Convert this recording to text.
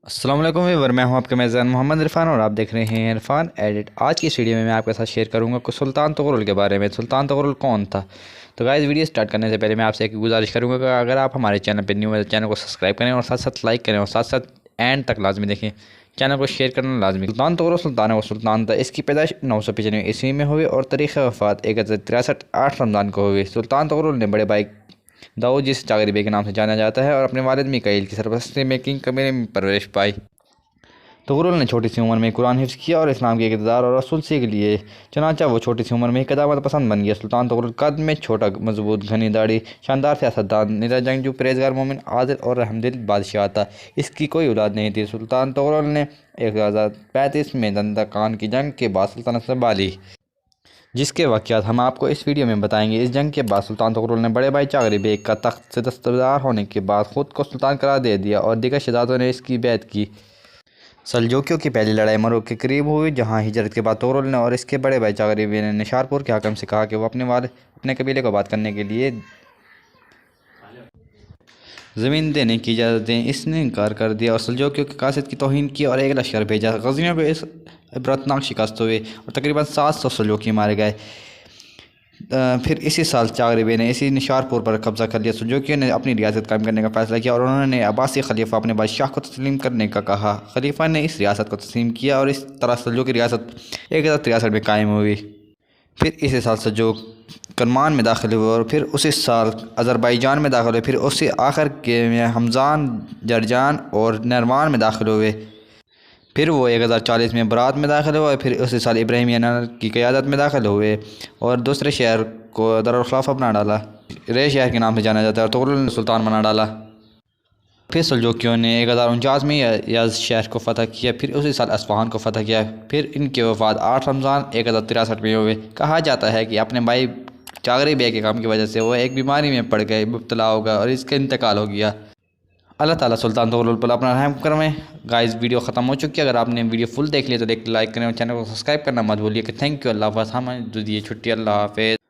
अस्सलाम वालेकुम वीवर, मैं हूं आपके मेज़बान मोहम्मद इरफान और आप देख रहे हैं इरफान एडिट। आज की इस वीडियो में मैं आपके साथ शेयर करूंगा कि सुल्तान तगरुल के बारे में। सुल्तान तगरुल कौन था? तो गाइस, वीडियो स्टार्ट करने से पहले मैं आपसे एक गुजारिश करूंगा कि अगर आप हमारे चैनल पर न्यू है तो चैनल को सब्सक्राइब करें और साथ साथ लाइक करें और साथ साथ एंड तक लाजमी देखें। चैनल को शेयर करना लाजमी। सुल्तान तगरुल सुल्तान व सुल्तान था। इसकी पैदाइश 995 ईस्वी में हुई और तारीख़ वफ़ात 1063 8 रमज़ान को हुई। सुल्तान तगरुल ने बड़े भाई दाऊद जिस जागरी बे के नाम से जाना जाता है और अपने वालिद मिकाईल की सरपरस्ती में किंग कबीले में परवरिश पाई। तगरुल ने छोटी सी उम्र में कुरान हिफ्ज़ किया और इस्लाम के इक़्तिदार और रसूल सीख लिए। चनाचा वो छोटी सी उम्र में क़यामत पसंद बन गया। सुल्तान तगरुल कद में छोटा, मजबूत, घनी दाढ़ी, शानदार सियासतदान, निरा जंगजू, परहेज़गार, मोमिन, आदिल और रहमदिल बादशाह था। इसकी कोई औलाद नहीं थी। सुल्तान तगरुल ने 1035 में दंदा खान की जंग के बाद सल्तनत संभाली, जिसके वाक़यात हम आपको इस वीडियो में बताएंगे। इस जंग के बाद सुल्तान तगरुल ने बड़े भाई जागरी बेग का तख्त से दस्तबरदार होने के बाद ख़ुद को सुल्तान करार दे दिया और दीगर शहजादों ने इसकी बैत की। सल्जूकियों की पहली लड़ाई मरूक के करीब हुई, जहां हिजरत के बाद तगरुल ने और इसके बड़े भाई जागरी बेग ने निशारपुर के हाकिम से कहा कि वो अपने कबीले को बात करने के लिए ज़मीन देने की इजाज़त दें। इसने इनकार कर दिया और सल्जूकियों के कासिद की तौहीन की और एक लश्कर भेजा। गज़नियों में इस इबरतनाक शिकस्त हुई और तकरीबन 700 सल्जूकी मारे गए। फिर इसी साल जागरी बे ने इसी निशारपुर पर कब्जा कर लिया। सल्जूकियों ने अपनी रियासत कायम करने का फैसला किया और उन्होंने अब्बासी खलीफा अपने बादशाह को तस्लीम करने का कहा। खलीफा ने इस रियासत को तस्लीम किया और इस तरह सल्जूकी रियासत 1063 में कायम हुई। फिर इसी साल सल्जूक करमान में दाखिल हुए और फिर उसी साल अज़रबैजान में दाखिल हुए। फिर उसी आखिर के में हमजान, जरजान और नरवान में दाखिल हुए। फिर वो 1040 में बरात में दाखिल हुए। फिर उसी साल इब्राहिम की क़यादत में दाखिल हुए और दूसरे शहर को दारुल खिलाफा बना डाला। रे शहर के नाम से जाना जाता है और तगरुल ने सुल्तान बना डाला। फिर सल्जूकियों ने 1049 में यज़द शहर को फ़तह किया। फिर उसी साल अस्फ़हान को फ़तह किया। फिर इनकी वफ़ात 8 रमज़ान 1063 में हुए। कहा जाता है कि अपने भाई जागरी बे के काम की वजह से वो एक बीमारी में पड़ गए, मुब्तला हो गया और इसका इंतकाल हो गया। अल्लाह ताला सुल्तान तगरुल पर अपना रहम करवाएं। गाइस, वीडियो ख़त्म हो चुकी है। अगर आपने वीडियो फुल देख लिया तो लाइक करें और चैनल को सब्सक्राइब करना मत भूलिए। कि थैंक यू। अल्लाह हाफ़िज़। हम दीजिए छुट्टी। अल्लाह हाफ़िज़।